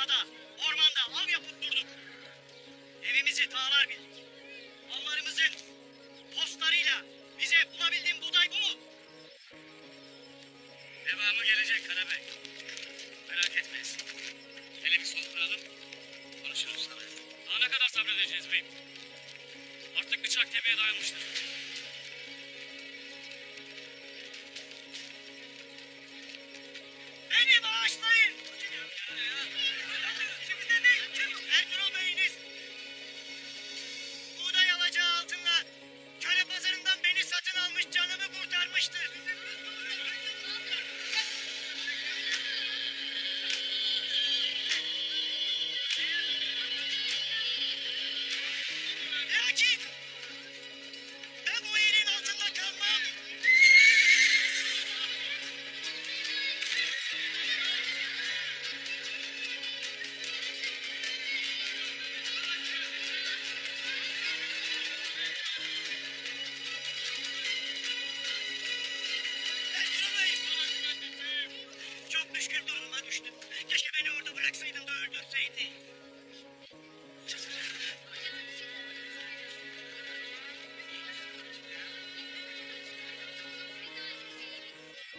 dağda, ormanda av yapıp durduk. Evimizi dağlar bildik. Mallarımızın postlarıyla bize bulabildiğin buğday bu mu? Devamı gelecek Karabey. Merak etmeyiz. Hele bir soluklanalım. Konuşuruz sana. Daha ne kadar sabredeceğiz beyim? Artık bıçak kemiğe dayanmıştır. Beni bağışlayın. İçimizden değil. Ertuğrul Bey'iniz buğday alacağı altınla köle pazarından beni satın almış, canımı kurtarmıştır. Lakin ben bu yerin altında kalmam. Ertuğrul Bey, çok müşkül duruma düştüm. Keşke beni orada bıraksaydın da öldürseydin.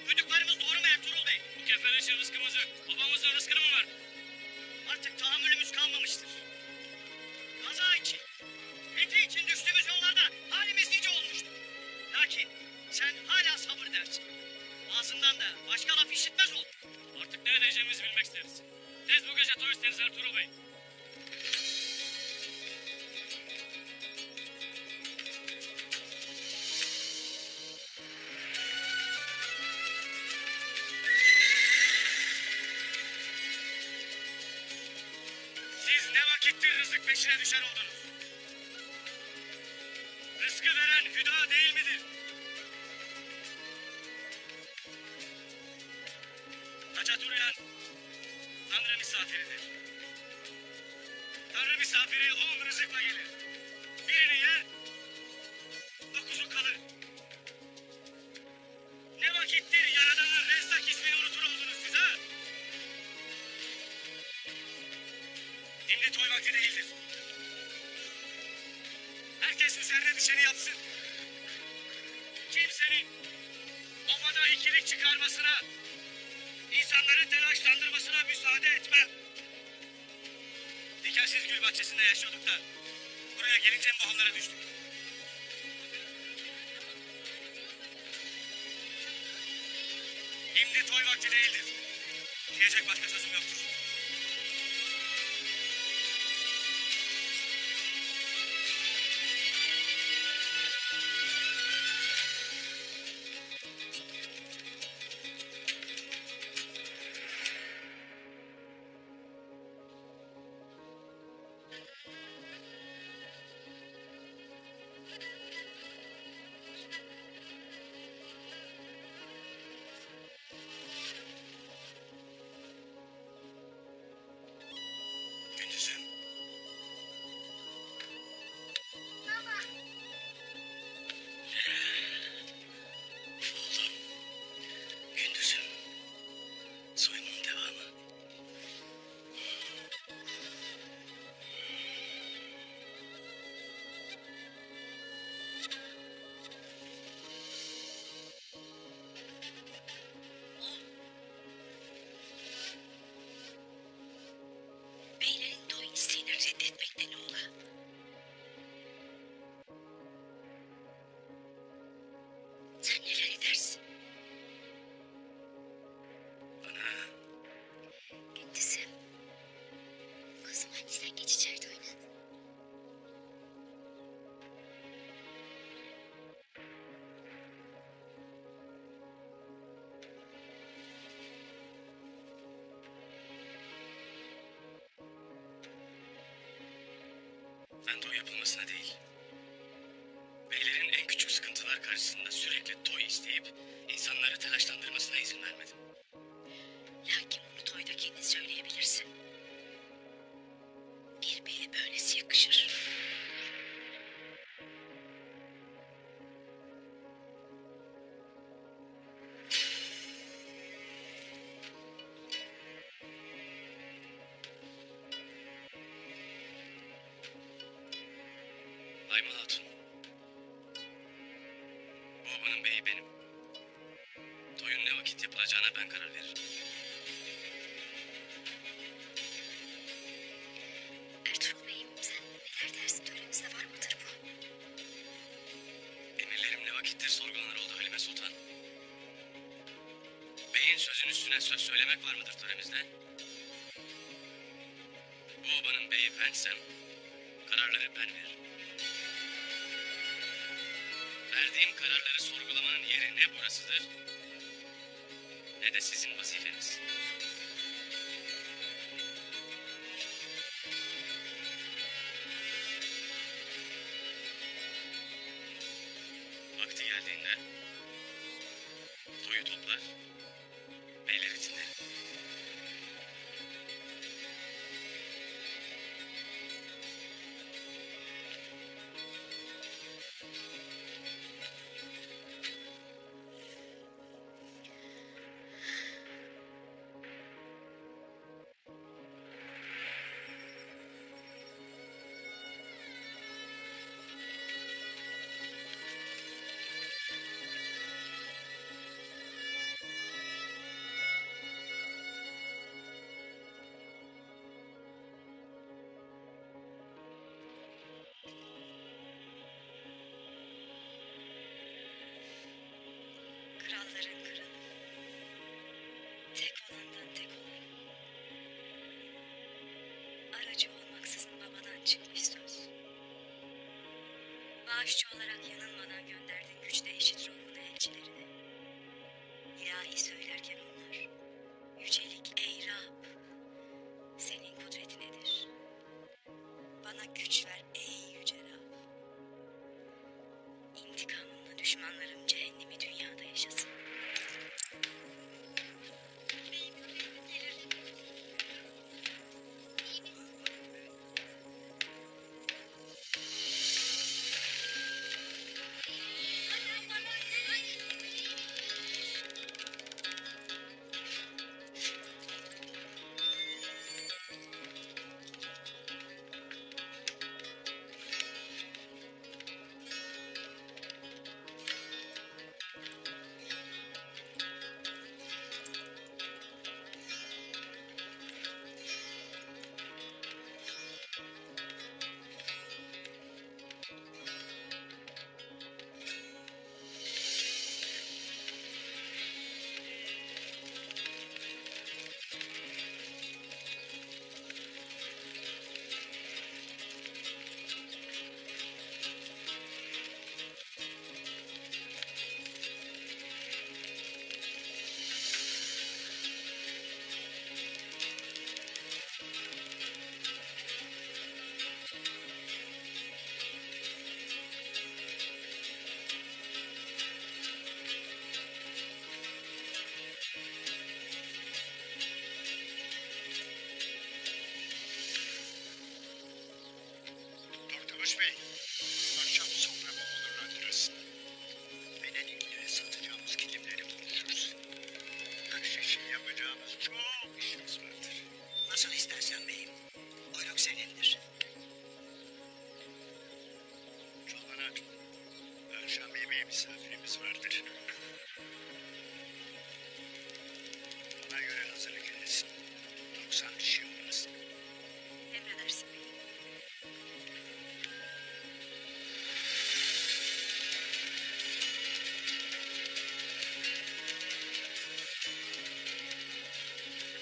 Duyduklarımız doğru mu Ertuğrul Bey? Bu kefeleşi rızkımızı babamızın rızkını mı verdi? Artık tahammülümüz kalmamıştır. Kaza için, fethi için düştüğümüz yollarda halimiz nice olmuştur. Lakin sen hala sabır dersin. Ağzından da başka laf işitmez oldun. Artık ne edeceğimizi bilmek isteriz. Tez bu gece toy isteriz Ertuğrul Bey. Siz ne vakittir rızık peşine düşer oldunuz? Rızkı veren hüda değil midir? Taca duruyan Tanrı misafiridir. Tanrı misafiri 10 rızıkla gelir. Birini yer, 9'u kalır. Ne vakittir Yaradan'ın Rezzak ismini unutur oldunuz siz ha? Şimdi toy vakti değildir. Herkes üzerine düşeni yapsın. Kimsenin obada ikilik çıkarmasına, insanları telaşlandırmasına müsaade etmem. Dikensiz gül bahçesinde yaşıyorduk da buraya gelince bu hallara düştük. Şimdi toy vakti değildir. Diyecek başka sözüm yoktur. Gündüzüm. Baba. Oğlum. Gündüzüm. Soyumun devamı. Beylerin toy isteğini reddetmekten ola. Sen neler edersin? Bana Gündüzüm. Kızım hadi sen geç içeride oyna. ben toy yapılmasına değil, beylerin en küçük sıkıntılar karşısında sürekli toy isteyip insanları telaşlandırmasına izin vermedim. Lakin bunu toyda kendin söyleyebilirsin. Bir beye böylesi yakışır. Aymal Hatun. Bu obanın beyi benim. Toyun ne vakit yapılacağına ben karar veririm. Ertuğrul Bey'im sen neler dersin töremizde var mıdır bu? Emirlerim ne vakittir sorgulanır oldu Halime Sultan. Beyin sözün üstüne söz söylemek var mıdır töremizde? Bu obanın beyi bensem kararları ben veririm. Verdiğim kararları sorgulamanın yeri ne burasıdır ne de sizin vazifeniz. Vakti geldiğinde toyu toplar, beyleri dinlerim. Kralların kralı. Tek olandan tek olan. Aracı olmaksızın babadan çıkmış söz. Bağışçı olarak yanılmadan gönderdiğin güçte eşit ruhunda elçilerini. İlahi söylerken onlar. Yücelik ey Rab. Senin kudreti nedir? Bana güç ver ey yüce Rab. İntikamımla düşmanlarım cehennemi dünyada yaşasın. Beyim köpeğimiz gelir. İyi misin? Kurtuluş Bey, akşam soframı onurlandırırsın. Venedik'te satacağımız kilimleri konuşuruz. Kış için yapacağımız çok işimiz vardır. Nasıl istersen beyim. Buyruk senindir. Çoban Hatun, akşam yemeğe misafirimiz vardır. Ona göre hazırlık edilsin. 90 kişi olmaz. Emredersin beyim.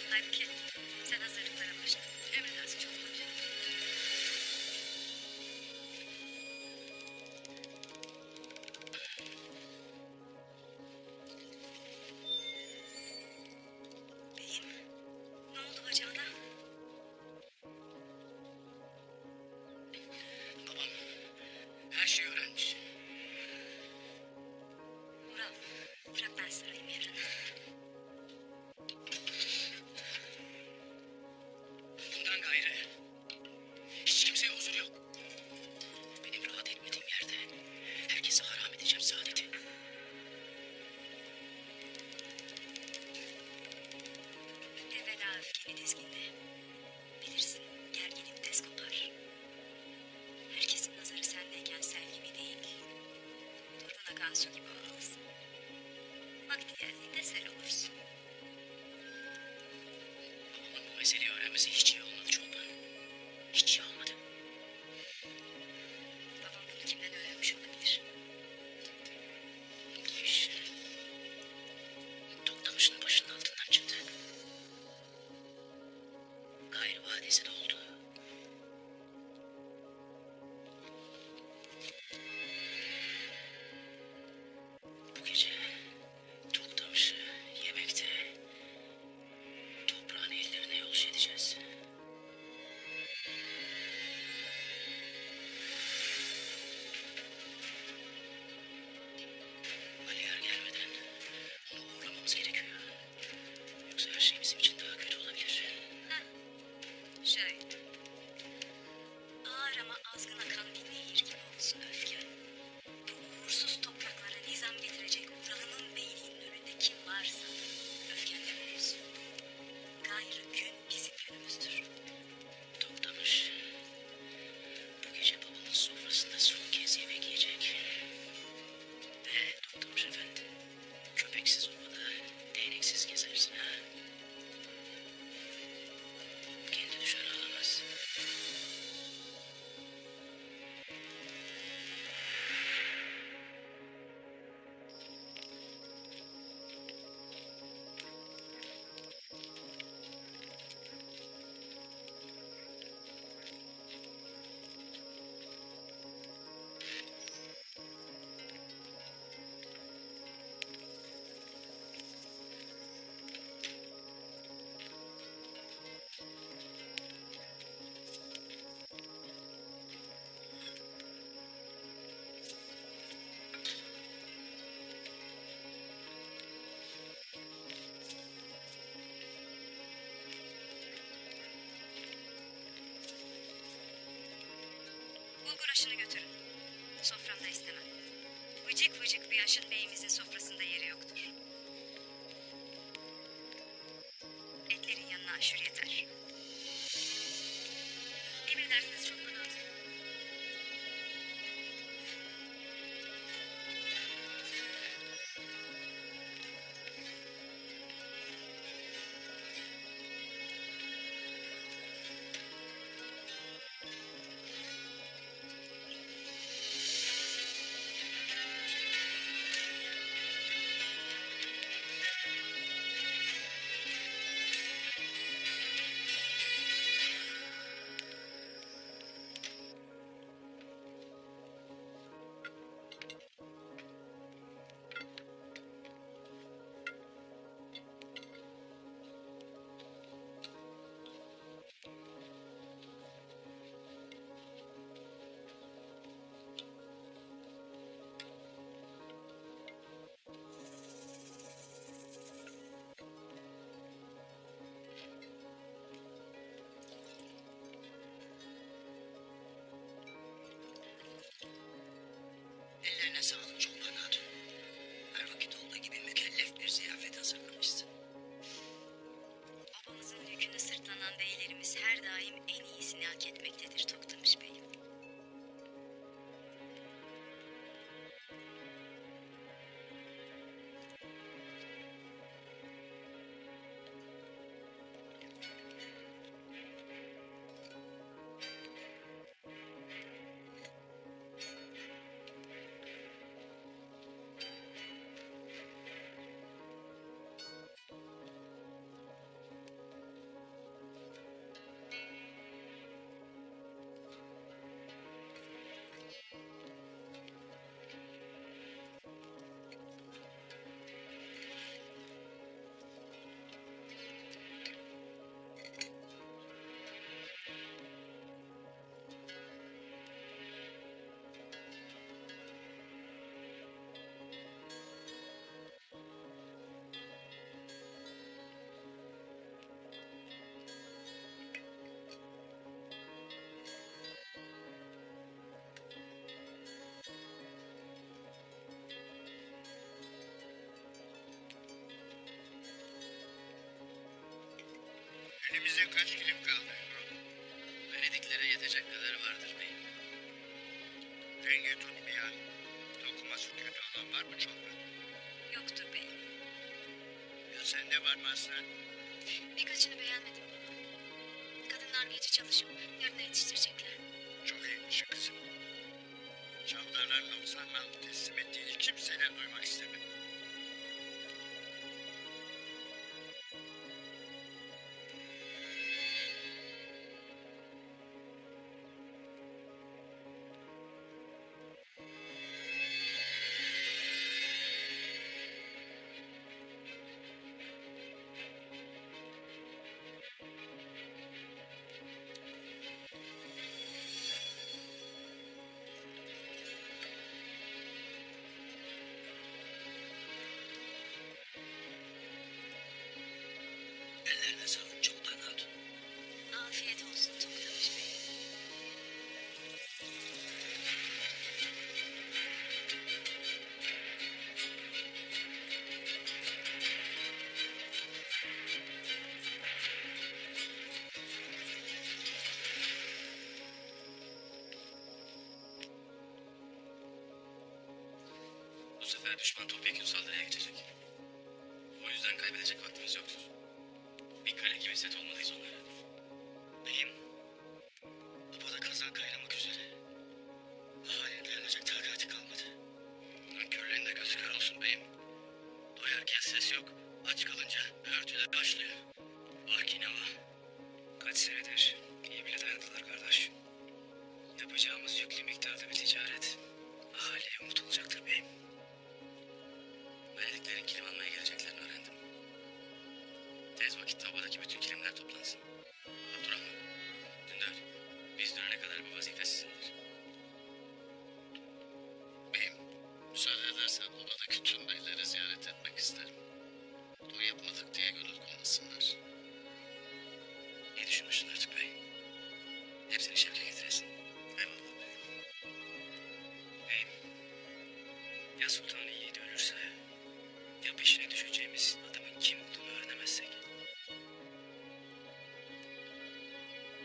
Halbuki sen hazırlıklara başla. Emredersin çok hadi. Beyim, ne oldu bacağına? Babam her şeyi öğrenmiş. Vural, bırak ben sarayım yarın. Bundan gayrı hiç kimseye huzur yok. Benim rahat etmediğim yerde herkese haram edeceğim saadeti. Evvela öfkeni dizginle. Bilirsin gerginim tez kopar. Herkesin nazarı sendeyken ishal olursun. Babamın bu meseleyi öğrenmesi hiç iyi olmadı Çolpan. Hiç iyi olmadı. Babam bunu kimden öğrenmiş olabilir? Bu iş Toktamış'ın başının altından çıktı. Gayrı vadesi de oldu. Bu gece Toktamış'ı yemekte toprağın ellerine yolcu edeceğiz. Aliyer gelmeden onu uğurlamamız gerekiyor. Yoksa her şey bizim için daha kötü olabilir. Şöyle. Ağır ama azgın akan bir nehir gibi olsun öfken. Bu uğursuz topraklara nizam getirecek Ural'ın beyliğinin önünde kim varsa öfkenle olsun. Gayrı gün bizim günümüzdür. Toktamış bu gece babamın sofrasında son kez yemek yiyecek. Ve Toktamış efendi, köpeksiz ovada değneksiz gezersin ha. Kendi düşen ağlamaz. Bulgur aşını götürün. Soframda istemem. Vıcık vıcık bir aşın beyimizin sofrasında yeri yoktur. Etlerin yanına aşure yeter. Emredersiniz Çokman Hatun. Ellerine sağlık Çolpan Hatun. Her vakit olduğu gibi mükellef bir ziyafet hazırlamışsın. Obamızın yükünü sırtlanan beylerimiz her daim en iyisini hak etmektedir Toktamış Bey. Elimizde kaç kilim kaldı? Venediklere yetecek kadar vardır beyim. Denge tutmayan, dokuması kötü olan var mı Çolpan? Yoktur bey. Sende var mı aslan? Birkaçını beğenmedim baba. Kadınlar gece çalışıp yarına yetiştirecekler. Çok iyiymiş kızım. Çavdarların 90 mal teslim ettiğini kimseden duymak istemem. Ellerine sağlık, çoktan hatun. Afiyet olsun Toktamış Bey. Bu sefer düşman topyekun saldırıya geçecek. O yüzden kaybedecek vaktimiz yoktur. Bir kale gibi set olmalıyız onlara. Beyim, obada kazan kaynamak üzere. Ahalinin dayanacak takati kalmadı. Nankörlerin de gözü kör olsun beyim. Doyarken ses yok, aç kalınca örtüler başlıyor. Vah ki ne vah. Kaç senedir iyi bile dayandılar kardeş. Yapacağımız yüklü miktarda bir ticaret ahaliye umut olacaktır beyim. Venediklerin kilim almaya geleceklerini öğrendim. Tez vakitte obadaki bütün kilimler toplansın. Abdurrahman, Dündar, biz dönene kadar bu vazife sizindir. Beyim, müsaade edersen obadaki tüm beyleri ziyaret etmek isterim. Toy yapmadık diye gönül konmasınlar. İyi düşünmüşsün artık bey. Hepsini şevke getiresin. Eyvallah beyim. Beyim, ya sultanın yiğidi ölürse, ya peşine düşeceğimiz adamın kim olduğunu öğrenemezsek.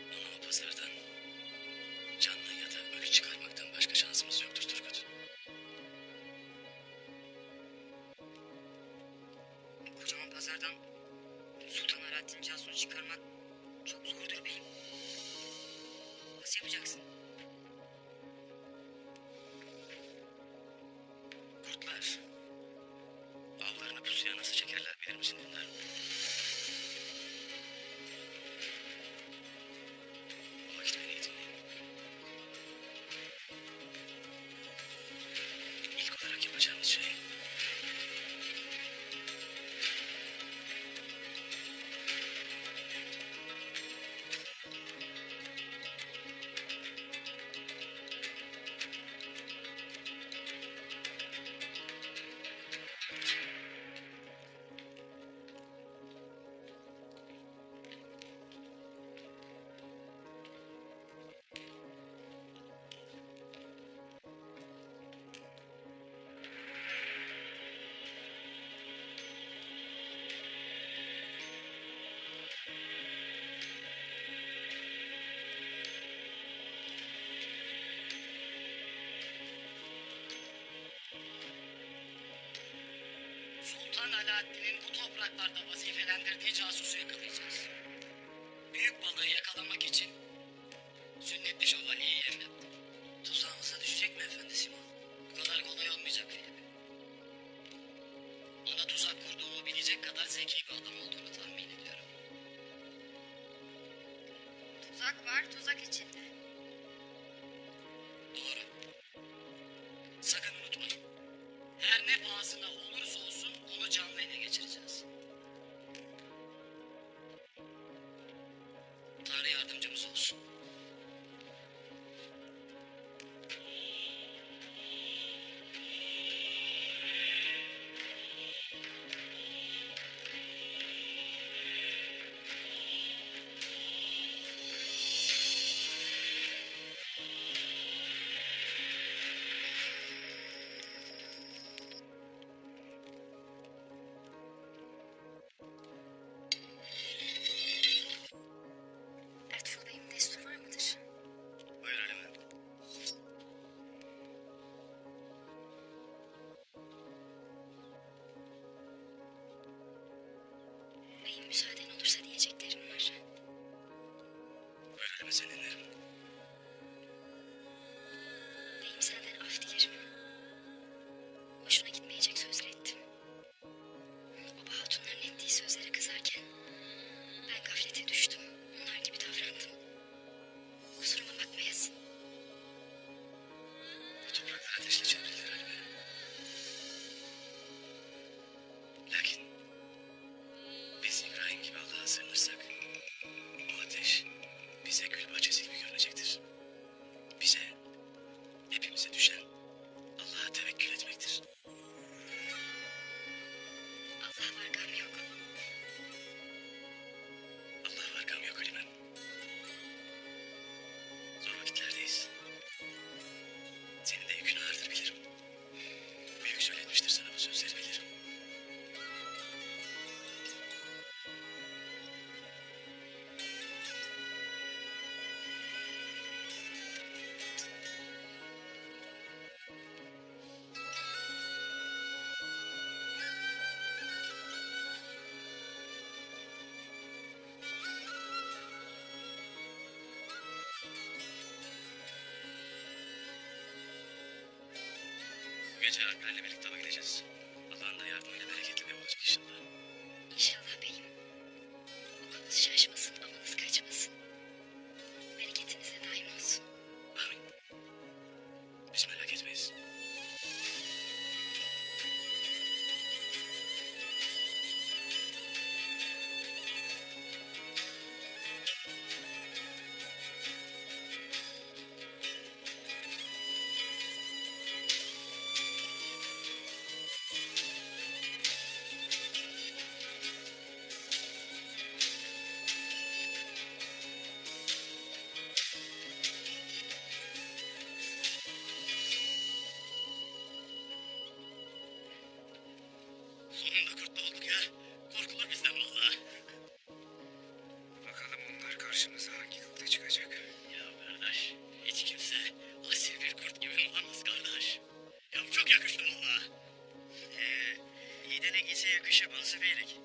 Onu o pazardan canlı ya da ölü çıkarmaktan başka şansımız yoktur Turgut. Kocaman pazardan Sultan Alaaddin Cansu'nu çıkarmak çok zordur beyim. Nasıl yapacaksın? Kurtlar, avlarını pusuya nasıl çekerler bilir misin Dündar? O vakit beni iyi dinleyin. İlk olarak yapacağımız şey... Sultan Alaaddin'in bu topraklarda vazifelendirdiği casusu yakalayacağız. Büyük balığı yakalamak için sünnetli şövalyeyi yerine. Tuzağımıza düşecek mi efendi Simon? Bu kadar kolay olmayacak Filipe. Ona tuzak kurduğumu bilecek kadar zeki bir adam olduğunu tahmin ediyorum. Tuzak var, tuzak içinde. Doğru. Sakın unutmayın. Her ne pahasına olursa olsun onu canlı ele geçireceğiz. Tanrı yardımcımız olsun. Ertuğrul Bey'in destur var müsaaden olursa diyeceklerim var. Buyur Halime, seni dinlerim. Beyim senden af dilerim. Hoşuna gitmeyecek sözler ettim. Baba hatunların ettiği sözlere kızarken ben gaflete düştüm. Onlar gibi davrandım. Kusuruma bakmayasın. Bu topraklar ateşle çevrildi Halime. Lakin biz İbrahim gibi Allah'a sığınırsak o ateş bize gül bahçesi gibi görünecektir. Bize, hepimize düşen Allah'a tevekkül etmektir. Allah var gam yok. Allah var, gam yok Halimem. Zor vakitlerdeyiz. Senin de yükün ağırdır bilirim. Büyük söyletmiştir sana bu sözleri bilirim. Bu gece Alper'le birlikte ava gideceğiz. Allah'ın da yardımıyla bereketli bir ev olacak inşallah. İnşallah beyim. Okulunuz şaşmasın, amanız kaçmasın. Bereketiniz de daim olsun. Amin. Biz merak etmeyiz. Sonunda kurtlu olduk ya. Korkulur bizden vallahi. Bakalım onlar karşımıza hangi kılıkta çıkacak. Ya kardeş, hiç kimse asil bir kurt gibi olamaz kardeş. Ya çok yakıştı vallahi. İyi de ne giyse yakışır Mansur Beylik.